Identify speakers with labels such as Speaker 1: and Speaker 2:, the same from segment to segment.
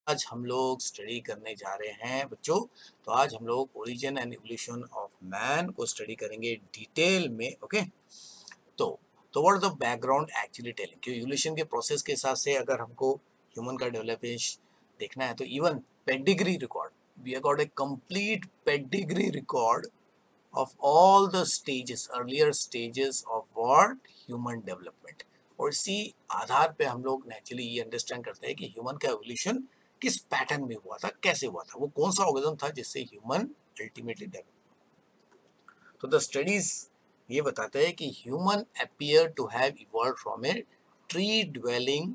Speaker 1: आज हम लोग स्टडी करने जा रहे हैं बच्चों। तो आज हम लोग origin and evolution of man को स्टडी करेंगे डिटेल में। ओके, तो what the background actually telling कि इवोल्यूशन के प्रोसेस के हिसाब से अगर हमको ह्यूमन का डेवलपमेंट देखना है तो even pedigree record, we have got a complete pedigree record of all the stages, earlier stages of what human development। और इसी आधार पे हम लोग नेचुरली ये अंडरस्टैंड करते हैं कि ह्यूमन का एवोल्यूशन किस पैटर्न में हुआ था, कैसे हुआ था, वो कौन सा ऑर्गेनिज्म था जिससे ह्यूमन अल्टीमेटली डेवलप। तो द स्टडीज ये बताते हैं कि human appear to have evolve from a tree dwelling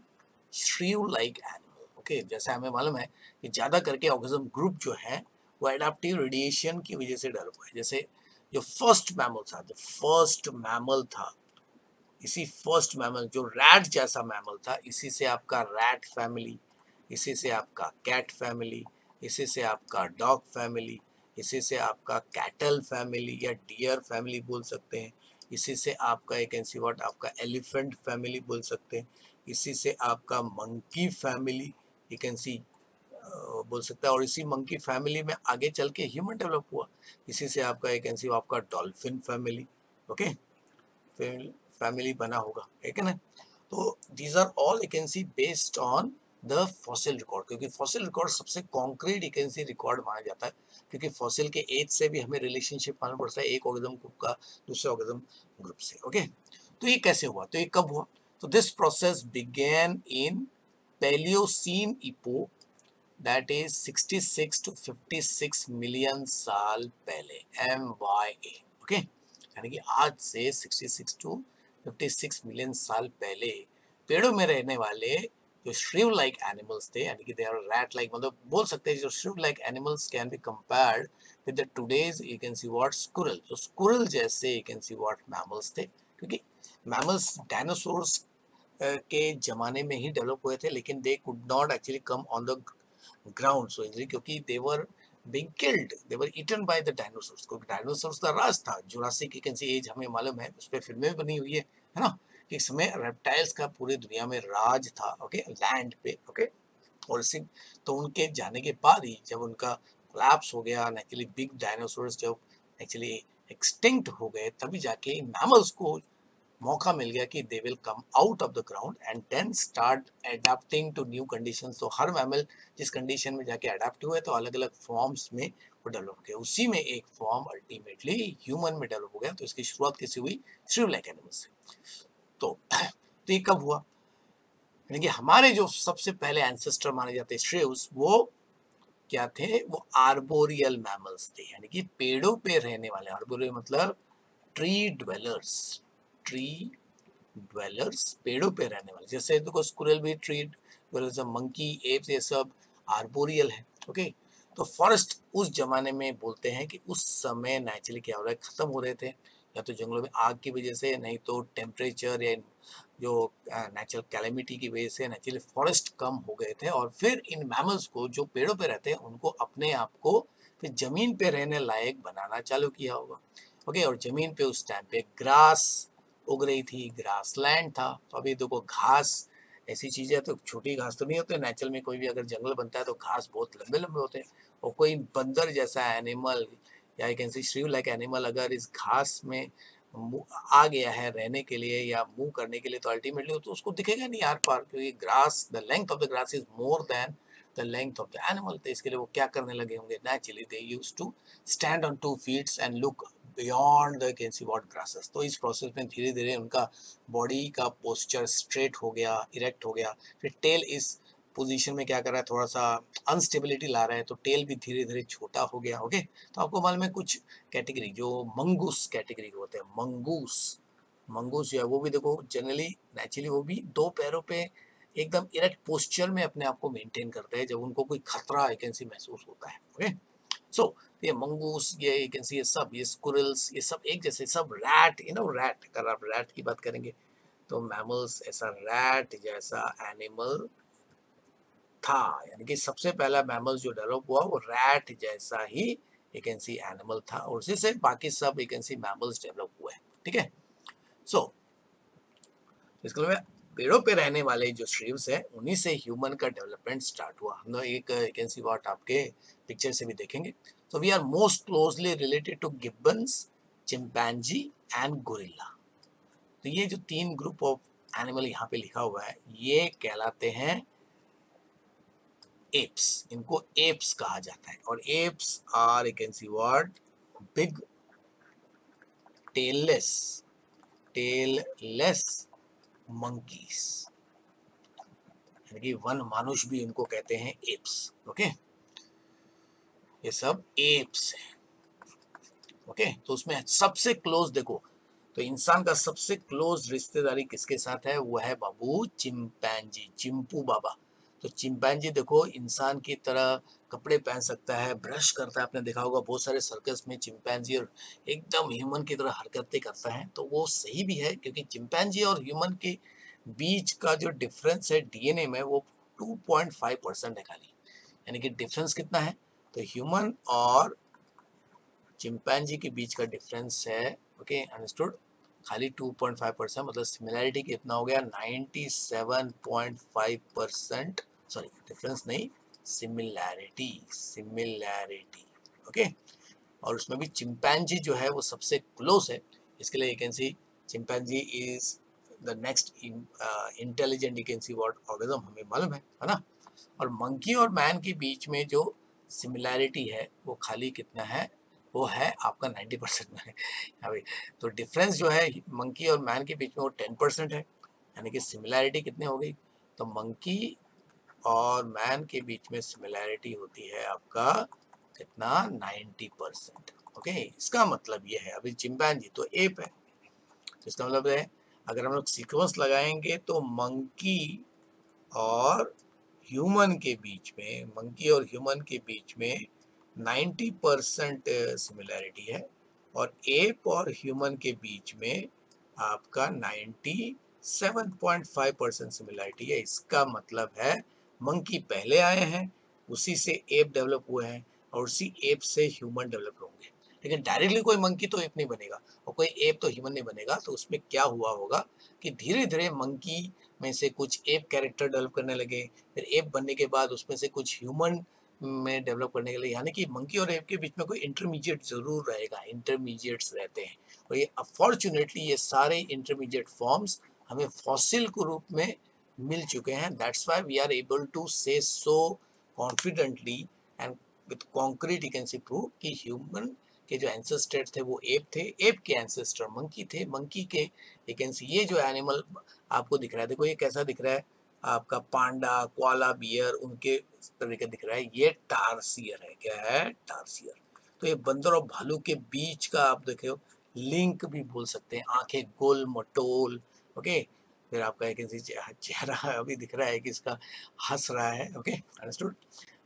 Speaker 1: shrew like animal. Okay, जैसे हमें मालूम है कि ज़्यादा करके ऑर्गेनिज्म ग्रुप जो है वो एडाप्टिव रेडिएशन की वजह से डेवलप हुआ है। जैसे जो फर्स्ट मैमल था, जो फर्स्ट मैमल था, इसी फर्स्ट मैमल जो रैट जैसा मैमल था, इसी से आपका रैट फैमिली, इसी से आपका कैट फैमिली, इसी से आपका डॉग फैमिली, इसी से आपका कैटल फैमिली या डियर फैमिली बोल सकते हैं, इसी से आपका एक कैन सी व्हाट आपका एलिफेंट फैमिली बोल सकते हैं, इसी से आपका मंकी फैमिली यू कैन सी बोल सकता है, और इसी मंकी फैमिली में आगे चल के ह्यूमन डेवलप हुआ। इसी से आपका एक कैन सी आपका डॉल्फिन फैमिली, ओके, फैमिली बना होगा, ठीक है ना। तो these are all you can see based on the fossil record, क्योंकि फॉसिल रिकॉर्ड सबसे concrete you can see record माना जाता है, क्योंकि फॉसिल के एज से भी हमें रिलेशनशिप मालूम पड़ता है एक ऑर्गेनिज्म ग्रुप का दूसरे ऑर्गेनिज्म ग्रुप से। ओके, तो ये कैसे हुआ, तो ये कब हुआ, तो this process began in Paleocene epoch, that is 66 to 56 million साल पहले, MYA। ओके, यानी कि आज से 66 to 56 मिलियन साल पहले पेड़ों में रहने वाले जो श्रिव लाइक एनिमल्स थे, यानी कि दे आर रैट लाइक, मतलब बोल सकते हैं जो shrew like animals can be compared with the today's you can see what squirrel, जो स्क्विरल जैसे you can see what mammals थे, क्योंकि मैमल्स डायनासोर्स के जमाने में ही डेवलप हुए थे, लेकिन they could not actually come on the ground so easily, क्योंकि दे वर being killed, they were eaten by the dinosaurs, क्योंकि डायनासोर्स का राज था। जुरासिक एज हमें मालूम है, उस पर फिल्में बनी हुई है ना, कि इस समय रेप्टाइल्स का पूरी दुनिया में राज था, ओके, लैंड पे। ओके, और इसी तो उनके जाने के बाद ही जब उनका कोलैप्स हो गया, एक्चुअली बिग डायनासोर्स जब एक्चुअली एक्सटिंक्ट हो गए, तभी जाके मैमल्स को मौका मिल गया कि they will come out of the ground and then start adapting to new conditions. तो हर मैमल जिस कंडीशन में जाके अडेप्ट हुए तो अलग अलग फॉर्म्स में वो डेवलप हो गए, उसी में एक फॉर्म अल्टीमेटली ह्यूमन में डेवलप हो गया। तो इसकी शुरुआत किसी हुई श्रिव लाइक एनिमल्स से। तो ये कब हुआ, यानी कि हमारे जो सबसे पहले एंसेस्टर माने जाते श्रिव्स, वो क्या थे, वो आर्बोरियल मैमल्स थे, यानी कि पेड़ों पे रहने वाले। आर्बोरियल मतलब ट्री ड्वेलर्स, ट्री ड्वेलर्स, पेड़ों पे रहने वाले। जैसे देखो स्क्विरल भी ट्री ड्वेलर्स, मंकी, एप्स, ये सब आर्बोरियल है। ओके, तो फॉरेस्ट उस जमाने में बोलते हैं कि उस समय नेचुरली क्या हो रहा है, खत्म हो रहे थे, या तो जंगलों में आग की वजह से, नहीं तो टेम्परेचर या जो नेचुरल कैलेमिटी की वजह से नेचुरली फॉरेस्ट कम हो गए थे। और फिर इन मैमल्स को जो पेड़ों पे रहते हैं उनको अपने आप को फिर जमीन पे रहने लायक बनाना चालू किया होगा। ओके, और जमीन पे उस टाइम पे ग्रास उग रही थी, ग्रास लैंड था। तो अभी देखो घास ऐसी चीजें तो छोटी घास तो नहीं होते, नेचुरल में कोई भी अगर जंगल बनता है तो घास बहुत लंबे लंबे होते हैं, और कोई बंदर जैसा एनिमल या I can see श्रीव like animal अगर इस घास में आ गया है रहने के लिए या मूव करने के लिए, तो अल्टीमेटली तो उसको दिखेगा नहीं आर पार, क्योंकि grass, the length of the grass is more than the length of the animal. तो इसके लिए वो क्या करने लगे होंगे, naturally they used to stand on two feets and look beyond the can see what grasses. तो इस प्रोसेस में धीरे धीरे उनका बॉडी का पोस्चर स्ट्रेट हो गया, इरेक्ट हो गया। फिर टेल इस पोजीशन में क्या कर रहा है, थोड़ा सा अनस्टेबिलिटी ला रहा है, तो टेल भी धीरे धीरे छोटा हो गया। ओके, तो आपको मालूम है कुछ कैटेगरी जो मंगूस कैटेगरी के होते हैं, मंगूस, मंगूस जो है वो भी देखो जनरली नेचुरली वो भी दो पैरों पे एकदम इरेक्ट पोस्चर में अपने आप को मेंटेन करते हैं जब उनको कोई खतरा वैकेंसी महसूस होता है। ओके, सो ये मंगूस, ये कैन सी, ये सब, ये स्क्विरल्स, ये सब एक जैसे, सब रैट, यू नो रैट, अगर आप रैट की बात करेंगे तो मैमल्स ऐसा रैट जैसा एनिमल था, यानी कि सबसे पहला मैमल जो डेवलप हुआ वो रैट जैसा ही एक सी एनिमल था, और उसी से बाकी सब एक सी मैमल्स डेवलप हुए। ठीक है, सो इसके लिए पेड़ों पे रहने वाले जो श्रीव्स है उन्हीं से ह्यूमन का डेवलपमेंट स्टार्ट हुआ। हम लोग एक कैन सी व्हाट आपके पिक्चर से भी देखेंगे। So we are most closely related to gibbons, chimpanzee and gorilla। तो ये जो 3 ग्रुप ऑफ एनिमल यहाँ पे लिखा हुआ है ये कहलाते हैं एप्स। इनको एप्स कहा जाता है और apes are you can see what big tailless monkeys, यानी कि वन मानुष भी इनको कहते हैं एप्स। ओके, ये सब एप्स है। ओके, तो उसमें सबसे क्लोज देखो, तो इंसान का सबसे क्लोज रिश्तेदारी किसके साथ है? वो है बाबू चिंपैंजी, चिंपू बाबा। तो चिंपैंजी देखो इंसान की तरह कपड़े पहन सकता है, ब्रश करता है, आपने देखा होगा बहुत सारे सर्कस में चिंपैंजी और एकदम ह्यूमन की तरह हरकतें करता है। तो वो सही भी है क्योंकि चिंपैंजी और ह्यूमन के बीच का जो डिफरेंस है डीएनए में वो 2.5% है खाली, यानी कि डिफरेंस कितना है? तो ह्यूमन और चिंपैंजी के बीच का डिफरेंस है, ओके अंडरस्टूड, खाली 2.5%, मतलब सिमिलैरिटी कितना हो गया? 97.5%, सॉरी डिफरेंस नहीं, सिमिलैरिटी। ओके, और उसमें भी चिंपैंजी जो है वो सबसे क्लोज है, इसके लिए you can C chimpanzee is the next intelligent you can see what organism, हमें मालूम है ना। और मंकी और मैन के बीच में जो सिमिलैरिटी है वो खाली कितना है? वो है आपका 90% में अभी। तो डिफरेंस जो है मंकी और मैन के बीच में वो 10% है, यानी कि सिमिलैरिटी कितनी हो गई? तो मंकी और मैन के बीच में सिमिलैरिटी होती है आपका कितना? 90%। ओके, इसका मतलब ये है, अभी चिंपैंजी तो एप है, तो इसका मतलब है अगर हम लोग सीक्वेंस लगाएंगे तो मंकी और ह्यूमन के बीच में 90% सिमिलैरिटी है और एप और ह्यूमन के बीच में आपका 97.5% सिमिलैरिटी है। इसका मतलब है मंकी पहले आए हैं, उसी से एप डेवलप हुए हैं और उसी एप से ह्यूमन डेवलप होंगे। लेकिन डायरेक्टली कोई मंकी तो एप नहीं बनेगा और कोई एप तो ह्यूमन नहीं बनेगा। तो उसमें क्या हुआ होगा कि धीरे धीरे मंकी में से कुछ एप कैरेक्टर डेवलप करने लगे, फिर एप बनने के बाद उसमें से कुछ ह्यूमन में डेवलप करने के लिए, यानी कि मंकी और एप के बीच में कोई इंटरमीडिएट जरूर रहेगा, इंटरमीडिएट्स रहते हैं। और ये अनफॉर्चुनेटली ये सारे इंटरमीडिएट फॉर्म्स हमें फॉसिल के रूप में मिल चुके हैं। That's why we are able to say so confidently and with concrete you can see prove कि ह्यूमन के जो एंसेस्टर थे वो एप थे, एप के एंसेस्टर मंकी थे, मंकी के यू कैन सी ये जो एनिमल आपको दिख रहा है, देखो ये कैसा दिख रहा है आपका? पांडा, कोआला बियर, उनके तरीके दिख रहा है। ये टारसियर है, क्या है? टारसियर। तो ये बंदर और भालू के बीच का आप देखे हो लिंक भी बोल सकते हैं, आंखें गोल मटोल। ओके, फिर आपका एक चेहरा अभी दिख रहा है कि इसका हंस रहा है। Okay understood.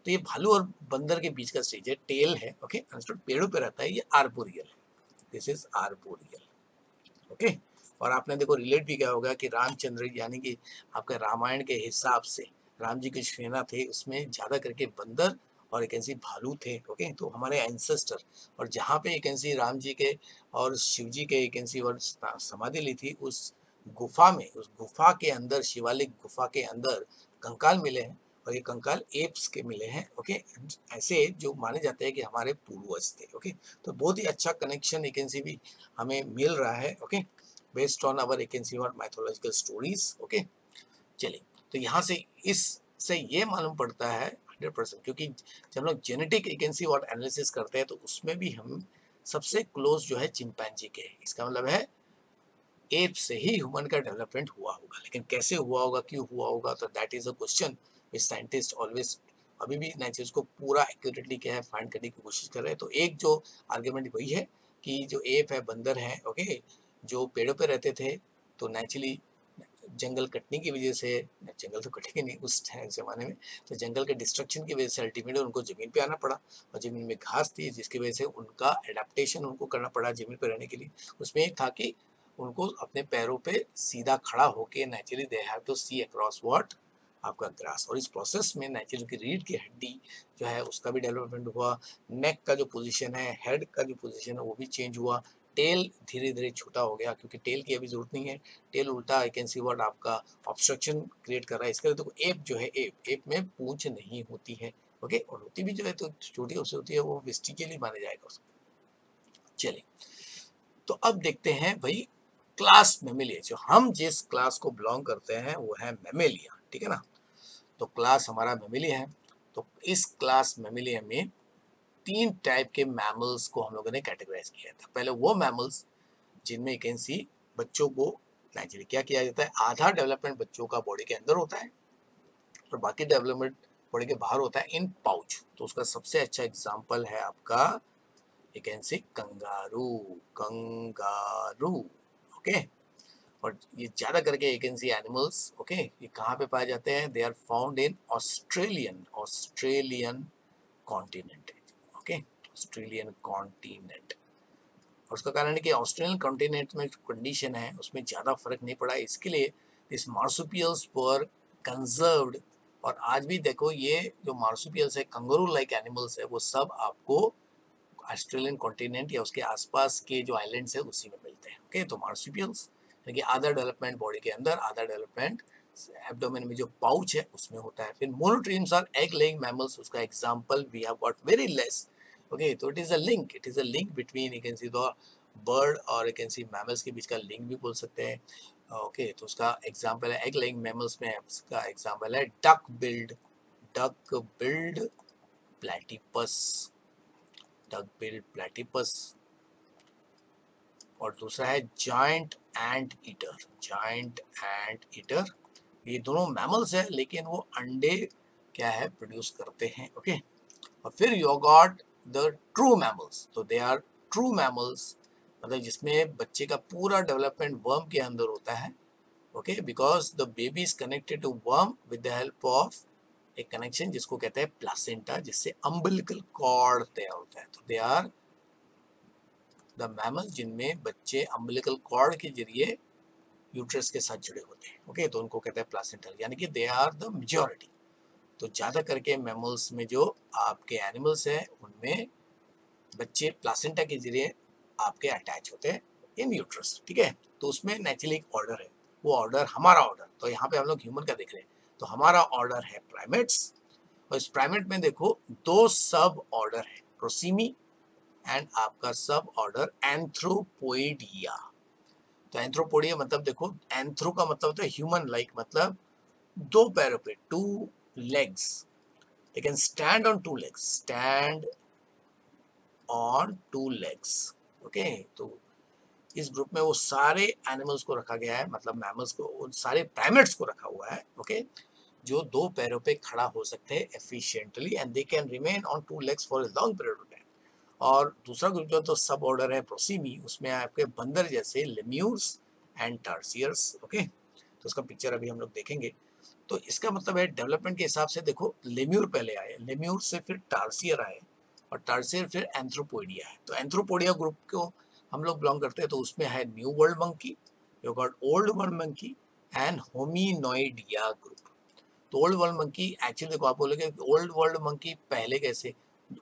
Speaker 1: तो ये भालू और बंदर के बीच का स्टेज है, टेल है। ओके अंडरस्टूड, पेड़ों पे रहता है, ये आर्बोरियल है, दिस इज आर्बोरियल। ओके, और आपने देखो रिलेट भी किया होगा कि रामचंद्र यानी कि आपके रामायण के हिसाब से राम जी के सेना थे उसमें ज्यादा करके बंदर और एक ऐसी भालू थे। ओके, तो हमारे एंसेस्टर, और जहाँ पे एक ऐसी राम जी के और शिव जी के एक ऐसी और समाधि ली थी उस गुफा में, उस गुफा के अंदर, शिवालिक गुफा के अंदर कंकाल मिले हैं और ये कंकाल एप्स के मिले हैं। ओके, ऐसे जो माने जाते हैं कि हमारे पूर्वज थे। ओके, तो बहुत ही अच्छा कनेक्शन एक ऐसी भी हमें मिल रहा है। Okay, based on our you can see what mythological stories. Okay, चलिए, तो यहाँ से इससे ये मालूम पड़ता है 100%, क्योंकि जब हम लोग genetic you can see what analysis करते हैं तो उसमें भी हम सबसे क्लोज जो है चिंपैंजी के, इसका मतलब है एप से ही ह्यूमन का डेवलपमेंट हुआ होगा। लेकिन कैसे हुआ होगा, क्यों हुआ होगा, तो that is a question which scientist always अभी भी नए चीज को पूरा एक्यूरेटली क्या है फाइंड करने की कोशिश कर रहे हैं। तो एक जो आर्ग्यूमेंट वही है कि जो एप है, बंदर है, ओके, जो पेड़ों पे रहते थे, तो नेचुरली जंगल कटने की वजह से, जंगल तो कटेंगे नहीं उस जमाने में, तो जंगल के डिस्ट्रक्शन की वजह से अल्टीमेटली उनको जमीन पे आना पड़ा और जमीन में घास थी जिसकी वजह से उनका एडेप्टेशन उनको करना पड़ा जमीन पे रहने के लिए। उसमें एक था कि उनको अपने पैरों पे सीधा खड़ा होके naturally they have to see across what आपका ग्रास, और इस प्रोसेस में नेचुरल की रीढ़ की हड्डी जो है उसका भी डेवलपमेंट हुआ, नेक का जो पोजीशन है, हेड का जो पोजीशन है वो भी चेंज हुआ, टेल धीरे धीरे छोटा हो गया क्योंकि टेल की अभी जरूरत नहीं है। टेल उल्टा आई कैन सी व्हाट आपका ऑब्स्ट्रक्शन क्रिएट कर रहा है। इसके लिए देखो एप जो है, एप में पूंछ नहीं होती है, ओके, और होती भी जो है तो छोटी उससे होती है, वो विस्टिकली माना जाएगा उसको। चलिए, तो अब देखते हैं भाई क्लास मेमेलिया, जो हम जिस क्लास को बिलोंग करते हैं वो है मेमेलिया, ठीक है ना। तो क्लास हमारा मेमेलिया है। तो इस क्लास मेमेलिया में 3 टाइप के मैमल्स को हम लोगों ने कैटेगराइज किया था। पहले वो मैमल्स जिनमें यू कैन सी बच्चों को नेचुरली क्या किया जाता है, आधा डेवलपमेंट बच्चों का बॉडी के अंदर होता है और बाकी डेवलपमेंट बॉडी के बाहर होता है इन पाउच। तो उसका सबसे अच्छा एग्जांपल है आपका you can see kangaroo, kangaroo, okay. और ये ज्यादा करके you can see animals, okay, ये कहाँ पे पाए जाते हैं, they are found in Australian continent, okay, Australian continent. और उसका कारण है कि ऑस्ट्रेलियन कॉन्टिनेंट में जो कंडीशन है उसमें ज़्यादा फर्क नहीं पड़ा, इसके लिए दिस मार्सुपियल्स वर कंजर्व्ड। और आज भी देखो ये जो मार्सुपियल्स है, कंगारू लाइक एनिमल्स है, वो सब आपको ऑस्ट्रेलियन कॉन्टिनेंट या उसके आसपास के जो आइलैंड्स है उसी में मिलते हैं, ओके। तो मार्सुपियल्स यानी कि आधा डेवलपमेंट बॉडी के अंदर, आधा डेवलपमेंट एब्डोमेन में जो पाउच है उसमें होता है। फिर monotremes are egg laying mammals, उसका example we have got very less, okay. तो it is a link between you can see the bird और यू कैन सी मैमल्स के बीच का लिंक भी बोल सकते हैं, ओके। तो उसका एग्जांपल है एग लेइंग मैमल्स में, उसका एग्जांपल है duck billed platypus, duck billed platypus. और दूसरा है giant ant eater, giant ant eater. ये दोनों मैमल्स है लेकिन वो अंडे क्या है प्रोड्यूस करते हैं, ओके। और फिर you got the true mammals, तो दे आर ट्रू मैमल्स, मतलब जिसमें बच्चे का पूरा डेवलपमेंट वर्म के अंदर होता है, okay, because the baby is connected to वर्म विद द हेल्प ऑफ एक कनेक्शन जिसको कहते हैं प्लासेंटा, जिससे अम्बिलिकल कॉर्ड तैयार होता है। तो दे आर द मैमल्स जिनमें बच्चे अम्बिलिकल कॉर्ड के जरिए यूट्रस के साथ जुड़े होते हैं, ओके। तो उनको कहते हैं प्लासेंटल, यानी कि दे आर द मेजॉरिटी। तो ज़्यादा करके मैमल्स में जो आपके एनिमल्स हैं उनमें बच्चे प्लासेंटा के जरिए आपके अटैच होते हैं इन यूट्रस, ठीक है। तो उसमें नेचुरली एक ऑर्डर है, वो ऑर्डर हमारा ऑर्डर, तो यहाँ पे हम लोग ह्यूमन का देख रहे हैं, तो हमारा ऑर्डर है प्राइमेट्स। और इस प्राइमेट में देखो 2 सब ऑर्डर है, प्रोसीमी एंड आपका सब ऑर्डर एंथ्रोपोइडिया। तो एंथ्रोपोडिया मतलब देखो, एंथ्रो का मतलब होता है ह्यूमन लाइक, मतलब 2 पैरों पे, 2 legs, they can stand on 2 legs, stand on 2 legs, okay। तो इस ग्रुप में वो सारे एनिमल्स को रखा गया है, मतलब मैमल्स को, उन सारे प्राइमेट्स को रखा हुआ है, ओके, जो 2 पैरों पे खड़ा हो सकते हैं efficiently and they can remain on 2 legs for a long period of time. और दूसरा ग्रुप जो तो सब ऑर्डर है प्रोसीमी, उसमें आपके बंदर जैसे लेम्यूर्स एंड टार्सियर्स, ओके। तो उसका पिक्चर अभी हम लोग देखेंगे। तो इसका मतलब है डेवलपमेंट के हिसाब से देखो, लेम्यूर पहले आए, लेम्यूर से फिर टार्सियर आए और टार्सियर फिर एंथ्रोपोइडिया है। तो एंथ्रोपोडिया ग्रुप को हम लोग बिलोंग करते हैं, तो उसमें है new world monkey, you got old world monkey and Hominoidea group. तो ओल्ड वर्ल्ड मंकी एक्चुअली देखो, आप बोलोगे ओल्ड वर्ल्ड मंकी पहले कैसे,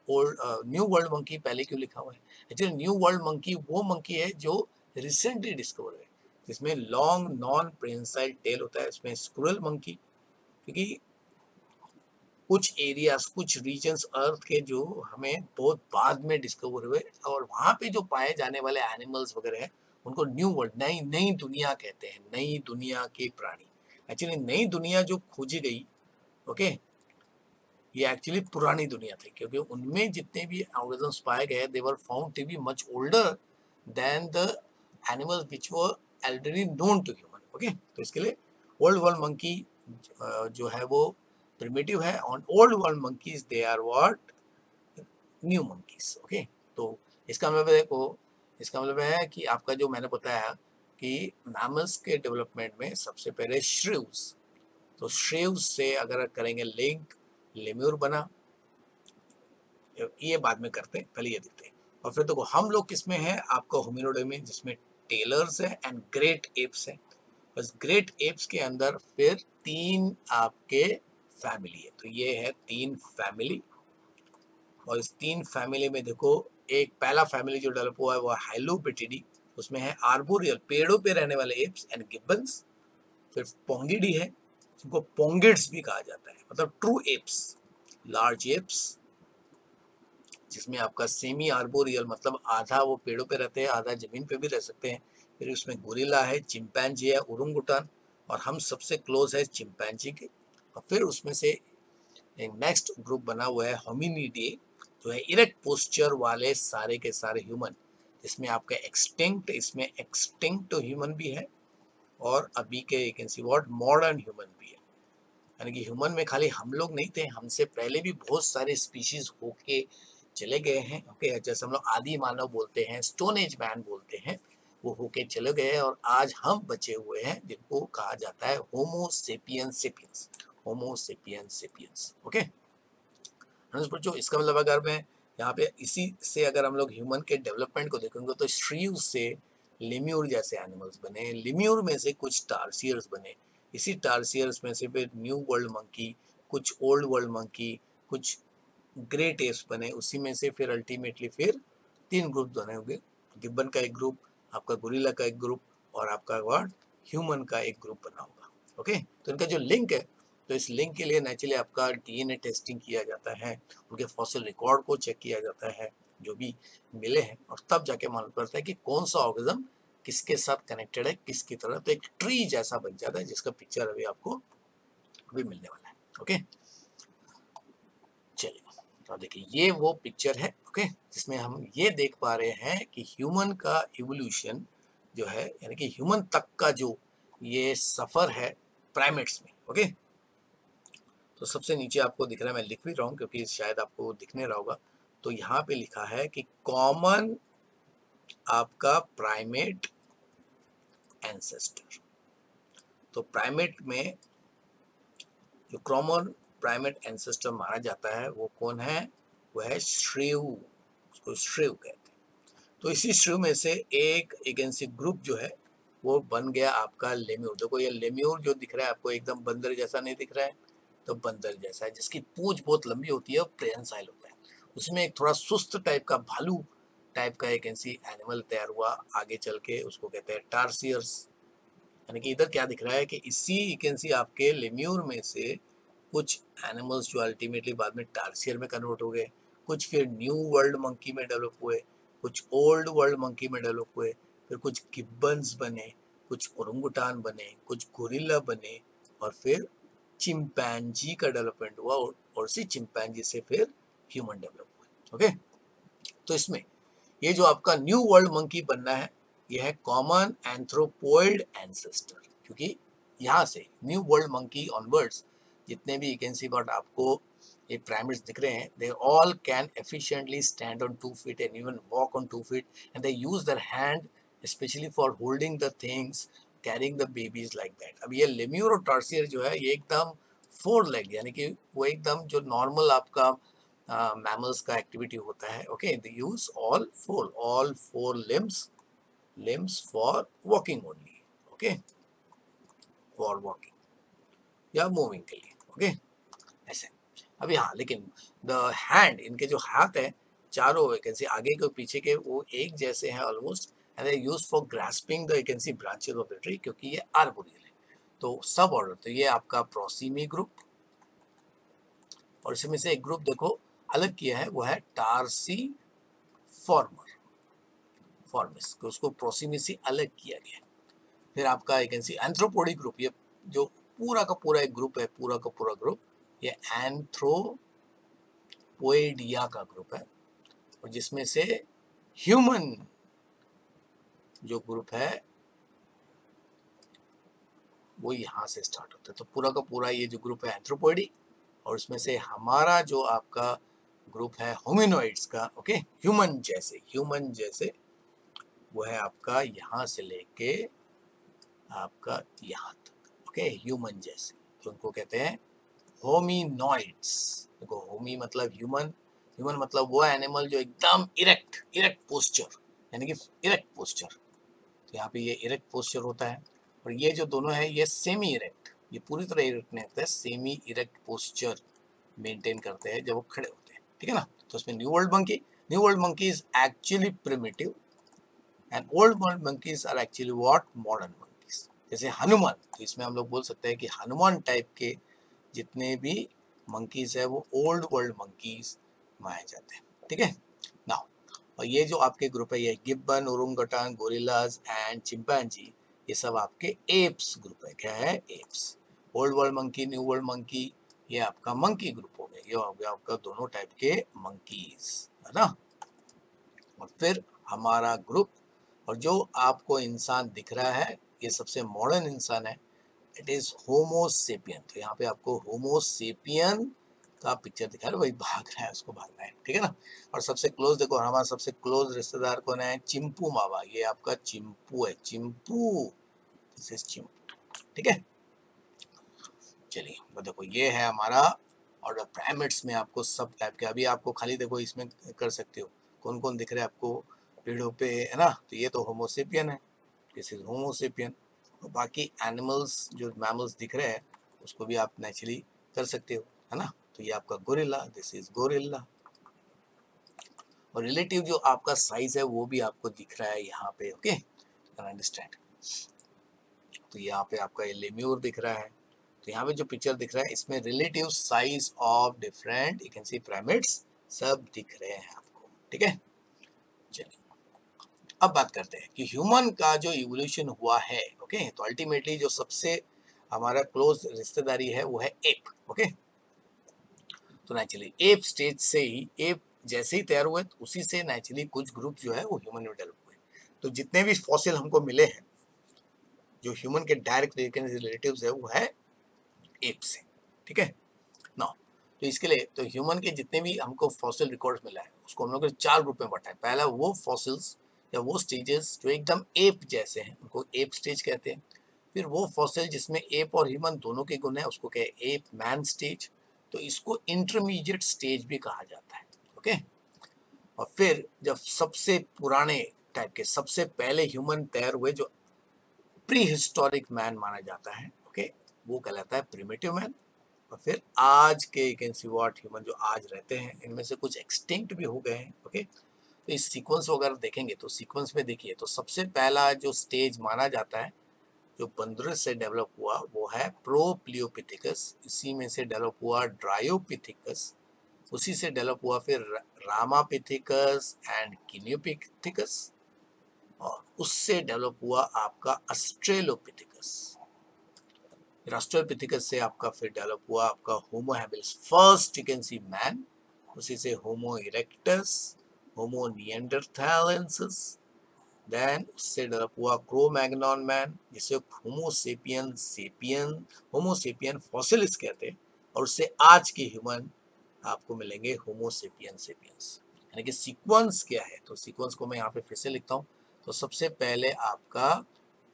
Speaker 1: ओल्ड न्यू वर्ल्ड मंकी पहले क्यों लिखा हुआ है, एक्चुअली न्यू वर्ल्ड मंकी वो मंकी है जो रिसेंटली डिस्कवर है, जिसमें लॉन्ग नॉन प्रेंसाइल टेल होता है। इसमें स्क्विरल मंकी, क्योंकि कुछ एरियाज, कुछ रीजन्स अर्थ के जो हमें बहुत बाद में डिस्कवर हुए और वहाँ पे जो पाए जाने वाले एनिमल्स वगैरह हैं उनको न्यू वर्ल्ड, नई नई दुनिया कहते हैं, नई दुनिया के प्राणी। एक्चुअली नई दुनिया जो खोजी गई, ओके, ये एक्चुअली पुरानी दुनिया थी, क्योंकि उनमें जितने भी ऑर्गेनिजम्स पाए गए they were found to be much older than the animals which were already known to human, okay. तो इसके लिए ओल्ड वर्ल्ड मंकी जो है वो प्रिमिटिव है, on old world monkeys they are what, new monkeys, okay. तो इसका मतलब देखो, इसका मतलब है कि आपका जो मैंने बताया कि मैमल्स के डेवलपमेंट में सबसे पहले श्रीव्स, तो श्रीव्स से अगर करेंगे लिंक, लेम्यूर बना, ये बाद में करते हैं, पहले ये देखते हैं। और फिर देखो हम लोग किसमें हैं, आपका होमिनोइड में, जिसमें टेलर्स है एंड ग्रेट एप्स है। बस ग्रेट एप्स के अंदर फिर 3 आपके फैमिली है, तो ये है 3 फैमिली। और इस 3 फैमिली में देखो एक पहला फैमिली जो डेवलप हुआ है वो हाइलोपेटिडी, उसमें है आर्बोरियल पेड़ों पे रहने वाले एप्स एंड गिब्बन्स। फिर पोंगिडी है, जिनको पोंगिड्स भी कहा जाता है, मतलब ट्रू एप्स, लार्ज एप्स, जिसमें आपका सेमी आर्बोरियल मतलब आधा वो पेड़ों पे रहते हैं, आधा जमीन पे भी रह सकते हैं। फिर उसमें गोरिल्ला है, चिंपैंजी है, ओरंगुटान, और हम सबसे क्लोज है चिंपैंजी के। और फिर उसमें से एक नेक्स्ट ग्रुप बना हुआ है होमिनिडी, जो है इरेक्ट पोस्चर वाले सारे के सारे ह्यूमन, जिसमें आपका एक्सटिंक्ट, इसमें एक्सटिंक्ट ह्यूमन भी है, और अभी के you can see what modern human भी है। यानी कि ह्यूमन में खाली हम लोग नहीं थे, हमसे पहले भी बहुत सारे स्पीशीज होके चले गए हैं। ओके, जैसे हम लोग आदि मानव बोलते हैं, स्टोन एज मैन बोलते हैं, वो होके चले गए हैं, और आज हम बचे हुए हैं, जिनको कहा जाता है होमो सेपियंस सेपियंस, होमो सेपियंस सेपियंस। ओके बच्चों, इसका मतलब अगर मैं यहाँ पे इसी से अगर हम लोग ह्यूमन के डेवलपमेंट को देखेंगे तो श्रीव से लिम्यूर जैसे एनिमल्स बने, लिम्यूर में से कुछ टार्सियर्स बने, इसी टार्सियर्स में से फिर न्यू वर्ल्ड मंकी, कुछ ओल्ड वर्ल्ड मंकी, कुछ ग्रेट एप्स बने, उसी में से फिर अल्टीमेटली फिर 3 ग्रुप बने होंगे, गिब्बन का एक ग्रुप, आपका गोरिल्ला का एक ग्रुप, और आपका व्हाट ह्यूमन का एक ग्रुप बना होगा। ओके, तो इनका जो लिंक है, तो इस लिंक के लिए नेचुरली आपका डीएनए टेस्टिंग किया जाता है, उनके फॉसिल रिकॉर्ड को चेक किया जाता है जो भी मिले हैं, और तब जाके मालूम पड़ता है कि कौन सा ऑर्गेनिज्म किसके साथ कनेक्टेड है, किसकी तरह। तो एक ट्री जैसा बन जाता है, जिसका पिक्चर अभी आपको अभी मिलने वाला है। ओके चलिए, तो देखिए ये वो पिक्चर है, ओके, जिसमें हम ये देख पा रहे हैं कि ह्यूमन का इवोल्यूशन जो है, यानी कि ह्यूमन तक का जो ये सफर है प्राइमेट्स में। ओके, तो सबसे नीचे आपको दिख रहा है, मैं लिख भी रहा हूँ क्योंकि शायद आपको दिखने रहा होगा, तो यहाँ पे लिखा है कि कॉमन आपका प्राइमेट एंसेस्टर। तो प्राइमेट में जो कॉमन प्राइमेट एंसेस्टर माना जाता है वो कौन है, वो है श्रेव, उसको श्रेव कहते हैं। तो इसी श्रेव में से एक एजेंसी ग्रुप जो है वो बन गया आपका लेम्यूर। देखो ये लेम्यूर जो दिख रहा है आपको एकदम बंदर जैसा नहीं दिख रहा है, तो बंदर जैसा है, जिसकी पूंछ बहुत लंबी होती है और प्रेहेंसाइल होता है। उसमें एक थोड़ा सुस्त टाइप का भालू टाइप का एक ऐसी एनिमल तैयार हुआ आगे चल के, उसको कहते हैं टार्सियर्स। यानी कि इधर क्या दिख रहा है कि इसी इकेंसी आपके लेम्यूर में से कुछ एनिमल्स जो अल्टीमेटली बाद में टार्सियर में कन्वर्ट हो गए, कुछ फिर न्यू वर्ल्ड मंकी में डेवलप हुए, कुछ ओल्ड वर्ल्ड मंकी में डेवलप हुए, फिर कुछ गिब्बन्स बने, कुछ ओरंगुटान बने, कुछ गोरिल्ला बने, और फिर चिंपैंजी का डेवलपमेंट हुआ, और इसी चिंपैंजी से फिर ह्यूमन डेवलप हुए। ओके, तो इसमें ये जो आपका न्यू वर्ल्ड मंकी बनना है, ये है कॉमन एंथ्रोपोइड एंसेस्टर, क्योंकि यहाँ से न्यू वर्ल्ड मंकी ऑनवर्ड्स जितने भी इकेंसी बट आपको ये प्राइमेट्स दिख रहे हैं, they all can efficiently stand on 2 feet and even walk on 2 feet, and they use their hand specially for holding the things, carrying the babies like that. अब ये lemur और टार्सियर जो है ये एकदम 4 लेग, यानी कि वो एकदम जो नॉर्मल आपका mammals का एक्टिविटी होता है। Okay, they use all four limbs for walking only. Okay, for walking या मूविंग के लिए। ओके, ऐसे। अभी हाँ, लेकिन द हैंड, इनके जो हाथ है चारों वैकेंसी आगे के पीछे के वो एक जैसे हैं almost, and they use for grasping the vacancy branches of the tree, क्योंकि ये आर्बोरियल है। तो सब ऑर्डर, तो ये आपका प्रोसीमी ग्रुप, और इसमें से एक ग्रुप देखो अलग किया है, वो है टार्सी फॉर्मिस, उसको प्रोसीमी से अलग किया गया। फिर आपका एक एंथ्रोपोडी ग्रुप, ये जो पूरा का पूरा एक ग्रुप है, पूरा का पूरा ग्रुप ये एंथ्रोपोइडिया का ग्रुप है, और जिसमें से ह्यूमन जो ग्रुप है वो यहाँ से स्टार्ट होता है। तो पूरा का पूरा ये जो ग्रुप है एंथ्रोपोइडी, और इसमें से हमारा जो आपका ग्रुप है होमिनोइड्स का, ओके, ह्यूमन जैसे वो है आपका यहाँ से लेके आपका यहाँ तक। ओके, ह्यूमन जैसे, तो उनको कहते हैं होमिनोइड्स। देखो, होमी मतलब ह्यूमन, ह्यूमन मतलब वो एनिमल जो एकदम इरेक्ट पोस्चर, यानी कि इरेक्ट पोस्चर। तो यहाँ पे ये इरेक्ट पोस्चर होता है, और ये जो दोनों है ये सेमी इरेक्ट, ये पूरी तरह इरेक्ट नहीं होता है, सेमी इरेक्ट पोस्चर मेंटेन करते हैं जब वो खड़े होते हैं। ठीक है ना, तो इसमें new world monkey new world monkeys actually primitive and old world monkeys are actually what modern monkeys. जैसे हनुमान, तो इसमें हम लोग बोल सकते हैं कि हनुमान टाइप के जितने भी मंकीज है वो ओल्ड वर्ल्ड मंकीज माने जाते हैं, ठीक है ना। और ये जो आपके ग्रुप है, ये Gibbon, orangutan, gorillas and chimpanzee, ये सब आपके एप्स ग्रुप है। क्या है? Apps. Old world monkey, new world monkey, ये आपका मंकी ग्रुप हो गया। ये हो गया आपका दोनों टाइप के मंकीज, है ना। और फिर हमारा ग्रुप, और जो आपको इंसान दिख रहा है ये सबसे मॉडर्न इंसान है, इट इज होमोसेपियन। तो यहाँ पे आपको होमोसेपियन का पिक्चर दिखा रहा है, वही भाग रहा है, उसको भागना है, ठीक है ना। और सबसे क्लोज देखो, हमारा सबसे क्लोज रिश्तेदार कौन है? चिंपू मावा। ये आपका चिंपू है, चिंपू, दिस इज चिंपू, ठीक है। चलिए वो देखो, ये है हमारा ऑर्डर। प्राइमेट्स में आपको सब टाइप के, अभी आपको खाली देखो इसमें कर सकते हो कौन कौन दिख रहे हैं आपको पेड़ों पे, है ना। तो ये तो होमोसेपियन है, दिस इज होमोसेपियन। और बाकी एनिमल्स जो मैमल्स दिख रहे हैं उसको भी आप नेचुरली कर सकते हो, है ना। तो ये आपका गोरिल्ला, दिस इज गोरिल्ला। और रिलेटिव जो आपका साइज है वो भी आपको दिख रहा है यहाँ पे, ओके, कैन अंडरस्टैंड। तो यहाँ पे आपका ये लेम्यूर दिख रहा है। तो यहाँ पे जो पिक्चर दिख रहा है इसमें relative size of different you can C primates सब दिख रहे हैं आपको, ठीक है। चलिए अब बात करते हैं कि ह्यूमन का जो इवोल्यूशन हुआ है, ओके। तो अल्टीमेटली जो सबसे हमारा क्लोज रिश्तेदारी है वो है एप, ओके। तो नेचुरली एप स्टेज से ही, एप जैसे ही तैयार हुए तो उसी से नेचुरली कुछ ग्रुप जो है वो ह्यूमन में डेवलप हुए। तो जितने भी फॉसिल हमको मिले हैं जो ह्यूमन के डायरेक्ट रिलेटिव्स है वो है एप से, ठीक है ना। तो इसके लिए तो ह्यूमन के जितने भी हमको फॉसिल रिकॉर्ड्स मिला है उसको हम लोग ने 4 ग्रुप में बांटा है। पहला वो फॉसिल्स या वो स्टेजेस जो एकदम एप जैसे हैं उनको एप स्टेज कहते हैं। फिर वो फॉसिल जिसमें एप और ह्यूमन दोनों के गुण है उसको कहते हैं एप मैन स्टेज। तो इसको इंटरमीडिएट स्टेज भी कहा जाता है, ओके। और फिर जब सबसे पुराने टाइप के सबसे पहले ह्यूमन तैयार हुए जो प्री हिस्टोरिक मैन माना जाता है, ओके, वो कहलाता है प्रिमिटिव मैन। और फिर आज के कैन सी व्हाट ह्यूमन जो आज रहते हैं इनमें से कुछ एक्सटिंक्ट भी हो गए हैं, ओके। तो इस सीक्वेंस वगैरह देखेंगे तो सीक्वेंस में देखिए तो सबसे पहला जो स्टेज माना जाता है जो बंदर से डेवलप हुआ वो है प्रोप्लियोपिथिकस। इसी में से डेवलप हुआ ड्रायोपिथिकस, उसी से डेवलप हुआ फिर रामापिथिकस एंड किनियोपिथिकस, और उससे डेवलप हुआ आपका ऑस्ट्रेलोपिथिकस। ऑस्ट्रेलोपिथिकस से आपका फिर डेवलप हुआ आपका Homo habilis, first you can see man. उसी से Homo erectus, Homo neanderthalensis, then उससे डेवलप हुआ क्रो-मैग्नन मैन जिसे होमोसेपियन सेपियन, होमोसेपियन फॉसिलिस कहते हैं। और उससे आज के ह्यूमन आपको मिलेंगे होमोसेपियन सेपियंस। यानी कि सीक्वेंस क्या है, तो सीक्वेंस को मैं यहाँ पे फिर से लिखता हूँ। तो सबसे पहले आपका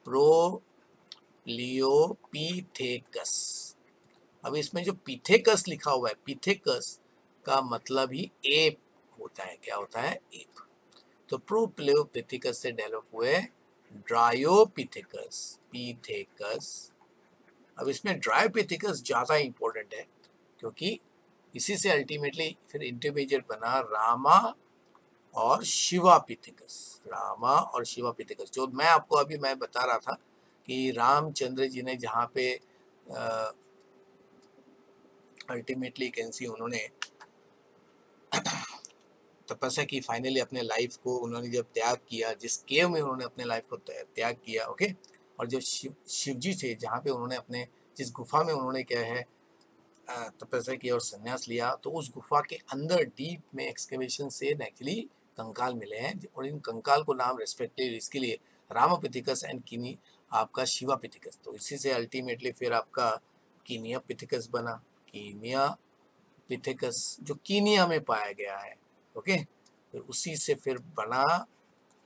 Speaker 1: प्रोप्लियोपिथेकस। अब इसमें जो पिथेकस लिखा हुआ है, पिथेकस का मतलब ही एप होता है। क्या होता है? एप। तो प्रोप्लियोपिथेकस से डेवलप हुए ड्रायोपिथेकस, पिथेकस। अब इसमें ड्रायोपिथेकस ज्यादा इंपॉर्टेंट है क्योंकि इसी से अल्टीमेटली फिर इंटरमीडिएट बना रामा और शिवापिथिकस। रामा और शिवापिथिकस जो मैं आपको अभी मैं बता रहा था कि रामचंद्र जी ने जहाँ पे अल्टीमेटली कैंसी उन्होंने तपस्या की, फाइनली अपने लाइफ को उन्होंने जब त्याग किया, जिस केव में उन्होंने अपने लाइफ को त्याग किया, ओके। और जो शिव जी थे जहाँ पे उन्होंने अपने जिस गुफा में उन्होंने क्या है तपस्या की और संन्यास लिया, तो उस गुफा के अंदर डीप में एक्सकेवेशन से एक्चुअली कंकाल मिले हैं और इन कंकाल को नाम रेस्पेक्टिव इसके लिए रामापिथिकस एंड किनी आपका शिवापिथिकस। तो इसी से अल्टीमेटली फिर आपका कीनिया पिथिकस बना, कीनिया पिथिकस जो कीनिया में पाया गया है, ओके। फिर उसी से फिर बना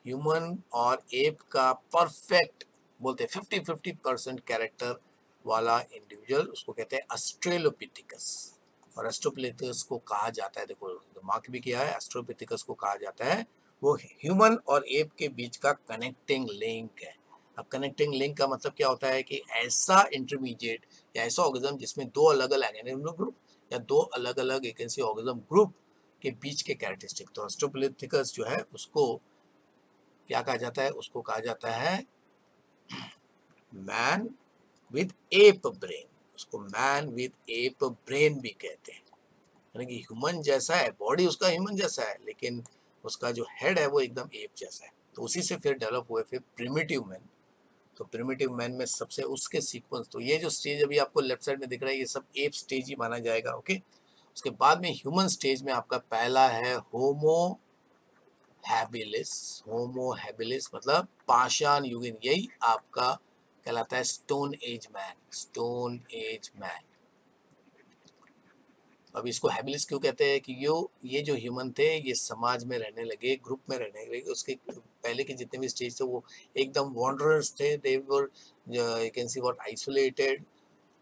Speaker 1: ह्यूमन और एप का परफेक्ट बोलते हैं 50-50% कैरेक्टर वाला इंडिविजुअल, उसको कहते हैं ऑस्ट्रेलोपिथिकस। और ऑस्ट्रेलोपिथिकस को कहा जाता है, देखो मार्क भी किया है, ऑस्ट्रेलोपिथिकस को कहा जाता है वो ह्यूमन और एप के बीच का कनेक्टिंग लिंक है। अब कनेक्टिंग लिंक का मतलब क्या होता है कि ऐसा इंटरमीडिएट या ऐसा ऑर्गेनिज्म जिसमें दो अलग अलग एनिमल ग्रुप या दो अलग अलग एक ऐसे ऑर्गेनिज्म ग्रुप के बीच के कैरेक्टरिस्टिक। तो ऑस्ट्रेलोपिथेकस जो है उसको क्या कहा जाता है, उसको कहा जाता है मैन विद एप ब्रेन, उसको मैन विद एप ब्रेन भी कहते हैं। यानी कि ह्यूमन जैसा है, बॉडी उसका ह्यूमन जैसा है, लेकिन उसका जो हेड है वो एकदम एप जैसा है। तो उसी से फिर डेवलप हुए फिर प्रिमिटिव मैन। तो प्रिमिटिव मैन में सबसे उसके सीक्वेंस, तो ये जो स्टेज अभी आपको लेफ्ट साइड में दिख रहा है ये सब एप स्टेज ही माना जाएगा। ओके, उसके बाद में ह्यूमन स्टेज में आपका पहला है होमो हैबिलिस। होमो हैबिलिस मतलब पाषाण युगीन, यही आपका कहलाता है stone age man. Stone age man. अब इसको हैबिलिस क्यों कहते हैं कि ये जो ह्यूमन थे ये समाज में रहने लगे, ग्रुप में रहने लगे। उसके पहले के जितने भी स्टेज थे वो एकदम वॉन्डरर्स थे, they were you can see what isolated,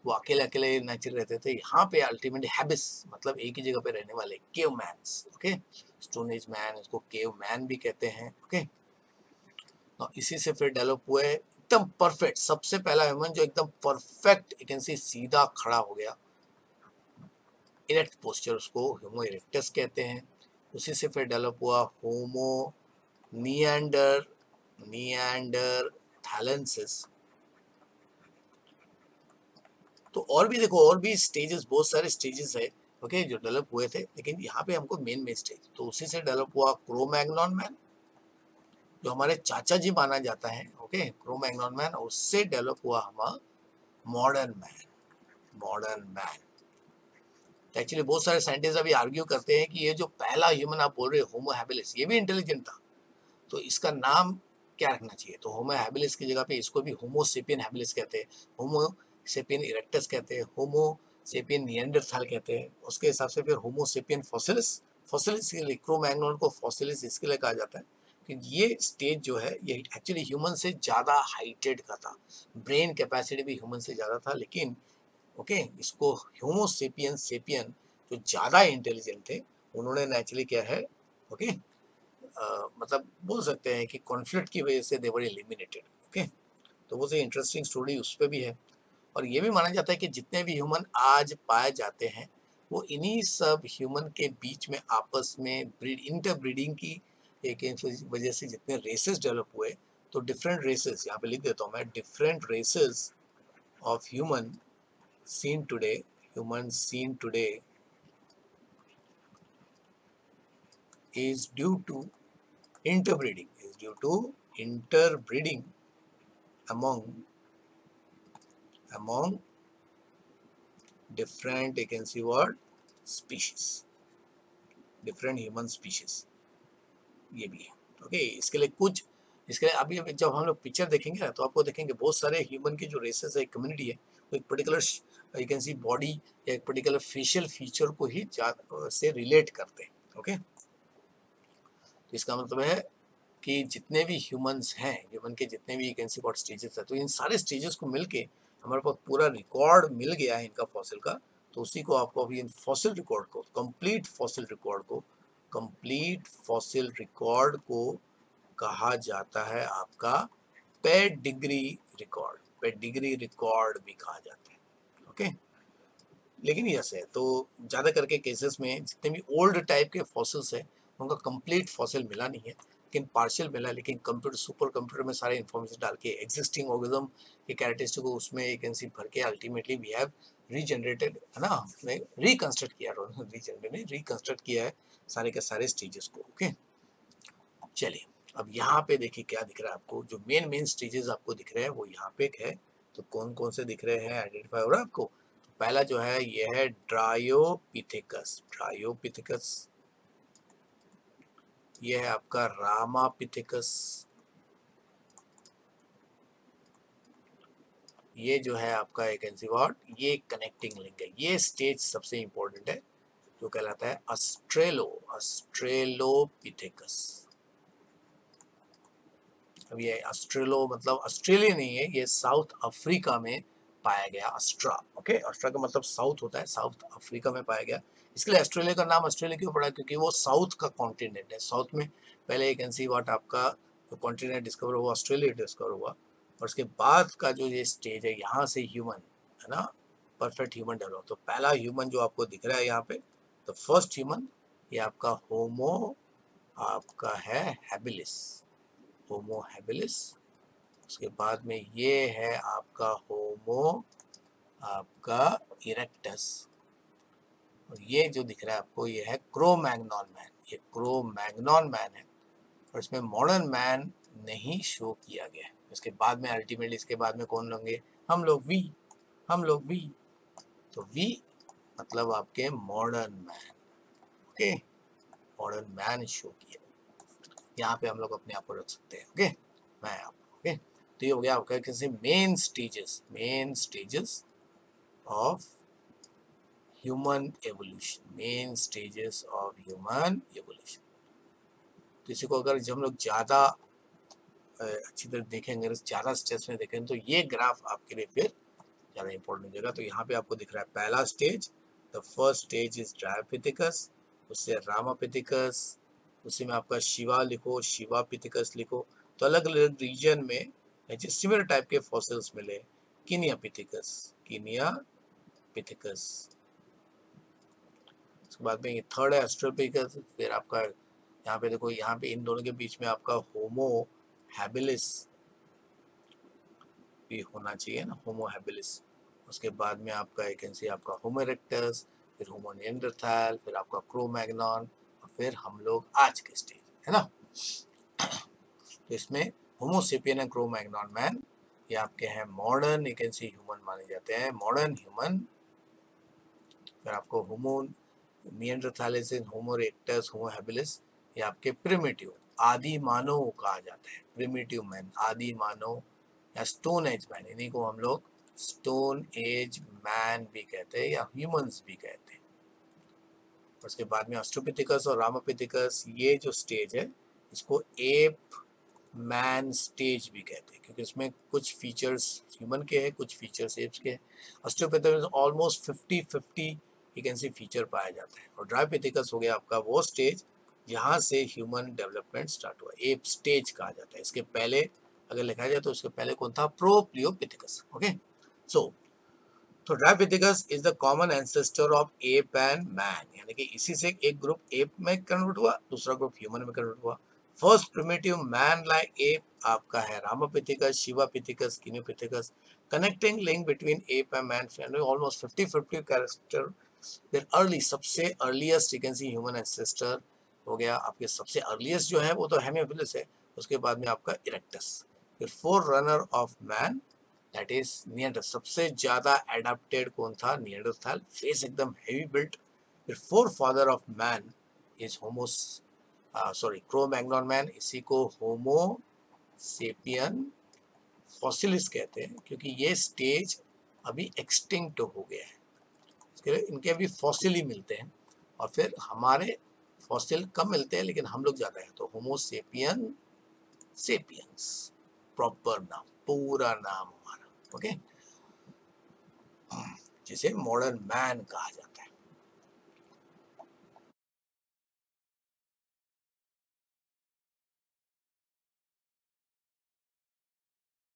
Speaker 1: वो अकेले अकेले नेचर रहते थे। यहाँ पे अल्टीमेटली हैबिस मतलब एक ही जगह पे रहने वाले, cave mans. Okay, stone age man, उसको केव मैन भी कहते हैं। ओके, तो इसी से फिर डेवलप हुए एकदम परफेक्ट, सबसे पहला ह्यूमन जो एकदम परफेक्ट यू कैन सी सीधा खड़ा हो गया, इरेक्ट पोस्चर, उसको होमो इरेक्टस कहते हैं। उसी से फिर डेवलप हुआ होमो निएंडरथालेंसिस। तो और भी देखो, और भी स्टेजेस, बहुत सारे स्टेजेस है ओके जो डेवलप हुए थे, लेकिन यहाँ पे हमको मेन स्टेज, तो उसी से डेवलप हुआ क्रो-मैग्नन मैन जो हमारे चाचा जी माना जाता है। ओके, क्रो-मैग्नन मैन, और उससे डेवलप हुआ हमारा modern man. Modern man actually बहुत सारे साइंटिस्ट अभी आर्ग्यू करते हैं कि ये जो पहला ह्यूमन आप बोल रहे हो होमो हैबिलिस, ये भी इंटेलिजेंट था, तो इसका नाम क्या रखना चाहिए। तो होमो हैबिलिस की जगह पे इसको भी होमो सेपियन हैबिलिस कहते हैं, होमो सेपियन इरेक्टस कहते हैं, होमो सेपियन निएंडरथाल कहते हैं। उसके हिसाब से फिर होमो सेपियन फॉसिलिस, फॉसिलिस के लिए क्रो-मैग्नन को फॉसिलिस इसके लिए कहा जाता है कि ये स्टेज जो है ये एक्चुअली ह्यूमन से ज़्यादा हाइटेड का था, ब्रेन कैपेसिटी भी ह्यूमन से ज़्यादा था, लेकिन ओके इसको होमो सेपियन सेपियन जो ज़्यादा इंटेलिजेंट थे उन्होंने नेचुरली क्या है ओके मतलब बोल सकते हैं कि कॉन्फ्लिक्ट की वजह से दे वर एलिमिनेटेड। ओके, तो वो से इंटरेस्टिंग स्टोरी उस पर भी है। और ये भी माना जाता है कि जितने भी ह्यूमन आज पाए जाते हैं वो इन्हीं सब ह्यूमन के बीच में आपस में ब्रीड इंटर ब्रीडिंग की एक वजह से जितने रेसेस डेवलप हुए, तो डिफरेंट रेसेस यहाँ पे लिख देता हूँ मैं, different races of human seen today, humans seen today is due to interbreeding, among different you can see what species, different human species, ये भी है। ओके, इसके लिए कुछ, इसके लिए अभी जब हम लोग पिक्चर देखेंगे ना तो आपको देखेंगे बहुत सारे ह्यूमन की जो रेसेस है, कम्युनिटी है, वो एक particular you can C body या एक पर्टिकुलर फेशियल फीचर को ही से रिलेट करते हैं। ओके, तो इसका मतलब है कि जितने भी ह्यूमंस हैं, ह्यूमन के जितने भी you can see what stages है, तो इन सारे स्टेजेस को मिलके हमारे पास पूरा रिकॉर्ड मिल गया है इनका फॉसिल का। तो उसी को आपको अभी इन फॉसिल रिकॉर्ड को, कंप्लीट फॉसिल रिकॉर्ड को कहा जाता है आपका पेडिग्री रिकॉर्ड। पेडिग्री रिकॉर्ड भी कहा जाता है। ओके, लेकिन ऐसे है तो ज़्यादा करके केसेस में जितने भी ओल्ड टाइप के फॉसिल्स हैं उनका कंप्लीट फॉसिल मिला नहीं है, लेकिन पार्शियल मिला। लेकिन कंप्यूटर, सुपर कंप्यूटर में सारे इन्फॉर्मेशन डाल के एग्जिस्टिंग ऑर्गेनिज्म के कैरेक्टरिस्टिक को उसमें एक कैन भर के अल्टीमेटली वी हैव रीजनरेटेड, है ना, हमने रिकंस्ट्रक्ट किया, रिकंस्ट्रक्ट किया है सारे के सारे स्टेजेस को। ओके, चलिए अब यहाँ पे देखिए क्या दिख रहा है आपको, जो मेन स्टेजेस आपको दिख रहे हैं वो यहाँ पे है। तो कौन कौन से दिख रहे हैं आइडेंटिफाई हो रहा है आपको। तो पहला जो है ये है ड्रायोपिथेकस। ये है आपका रामापिथेकस। ये जो है आपका एक व्हाट, ये कनेक्टिंग लिंक है। ये स्टेज सबसे इंपॉर्टेंट है जो कहलाता है ऑस्ट्रेलोपिथेकस। अब ये ऑस्ट्रेलो मतलब ऑस्ट्रेलिया नहीं है, ये साउथ अफ्रीका में पाया गया। ऑस्ट्रा, ओके, ऑस्ट्रा का मतलब साउथ होता है, साउथ अफ्रीका में पाया गया। इसके लिए ऑस्ट्रेलिया का नाम ऑस्ट्रेलिया क्यों पड़ा, क्योंकि वो साउथ का कॉन्टिनेंट है। साउथ में पहले एक एनसी वाट आपका कॉन्टिनेंट डिस्कवर हुआ, ऑस्ट्रेलिया डिस्कवर हुआ, और उसके बाद का जो ये स्टेज है यहाँ से ह्यूमन, है ना, परफेक्ट ह्यूमन डेवलप। तो पहला ह्यूमन जो आपको दिख रहा है यहाँ पे, द फर्स्ट ह्यूमन, ये आपका होमो आपका है हैबिलिस, होमो हैबिलिस। उसके बाद में ये है आपका होमो आपका इरेक्टस, और ये जो दिख रहा है आपको ये है क्रो-मैग्नॉन मैन, ये क्रो-मैग्नॉन मैन है, और इसमें मॉडर्न मैन नहीं शो किया गया है। इसके बाद में अल्टीमेटली इसके बाद में कौन होंगे, हम लोग वी, तो वी मतलब आपके modern man, okay, modern man show किया, यहाँ पे हम लोग अपने आप को रख सकते हैं, ओके, मैं आप, ओके। तो ये हो गया आपका किसी main stages of human evolution, main stages of human evolution. तो इसी को अगर हम लोग ज़्यादा अच्छी तरह देखेंगे, ज़्यादा स्टेप्स में देखेंगे, तो ये ग्राफ आपके लिए फिर ज़्यादा इंपॉर्टेंट हो जाएगा। तो यहाँ पे आपको दिख रहा है पहला stage, the first stage is Dryopithecus, उससे रामापिथिकस, उसी में आपका शिवा लिखो, शिवापिथिकस लिखो। तो अलग अलग रीजन में सिमिलर टाइप के फॉसिल्स मिले, किनियापिथिकस, उसके बाद में ये थर्ड है ऑस्ट्रोपिथिकस। फिर आपका यहाँ पे देखो, यहाँ पे इन दोनों के बीच में आपका होमो हैबिलिस भी होना चाहिए ना, होमो हैबिलिस। उसके बाद में आपका एक आपका होमो इरेक्टस, फिर होमो निएंडरथाल, फिर आपका क्रो-मैग्नॉन, और फिर हम लोग आज के स्टेज, है ना। तो इसमें होमो सेपियन एंड क्रो-मैग्नॉन मैन ये आपके हैं मॉडर्न ह्यूमन माने जाते हैं, मॉडर्न ह्यूमन। फिर आपको होमो निएंडरथालिस, होमो इरेक्टस, होमो हैबिलिस, ये आपके प्रिमिटिव आदि मानव कहा जाता है, प्रिमिटिव मैन, आदि मानव या स्टोन एज मैन, इन्हीं को हम लोग स्टोन एज मैन भी कहते हैं या ह्यूमंस भी कहते हैं। उसके बाद में ऑस्ट्रोपिथिकस और रामापिथिकस, ये जो स्टेज है इसको एप मैन स्टेज भी कहते हैं, क्योंकि इसमें कुछ फीचर्स ह्यूमन के हैं, कुछ फीचर्स एप्स के हैं। ऑस्ट्रोपिथिकस में ऑलमोस्ट 50-50 फीचर पाया जाता है। और ड्रायोपिथिकस हो गया आपका वो स्टेज जहाँ से ह्यूमन डेवलपमेंट स्टार्ट हुआ, एप स्टेज कहा जाता है। इसके पहले अगर लिखा जाए तो उसके पहले कौन था, प्रोप्लियोपिथिकस, ओके। सो तो Dryopithecus is the common ancestor of app and man, यानी कि इसी से एक ग्रुप एप में कन्वर्ट हुआ, दूसरा ग्रुप ह्यूमन में कन्वर्ट हुआ। First primitive man like ape आपका है Ramapithecus, Sivapithecus, Kenyapithecus. Connecting link between ape and man almost 50-50 character. फिर अर्ली, सबसे earliest you can see human ancestor हो गया आपके, सबसे अर्लीस्ट जो है वो तो हेमियोपिलिस है। उसके बाद में आपका इरेक्टस। फिर forerunner of man that is Neander, सबसे ज्यादा एडाप्टेड कौन था, नियंडरथाल, फेस एकदम हेवी बिल्ट। फिर forefather of man is homos Cro-Magnon man, इसी को होमो सेपियन फॉसिलिस कहते हैं, क्योंकि ये स्टेज अभी एक्सटिंक्ट हो गया है, इसके लिए इनके अभी फॉसिल ही मिलते हैं, और फिर हमारे फॉसिल कम मिलते हैं लेकिन हम लोग ज्यादा है। तो होमो सेपियन सेपियंस प्रॉपर नाम, पूरा नाम हमारा, ओके, जिसे मॉडर्न मैन कहा जाता है।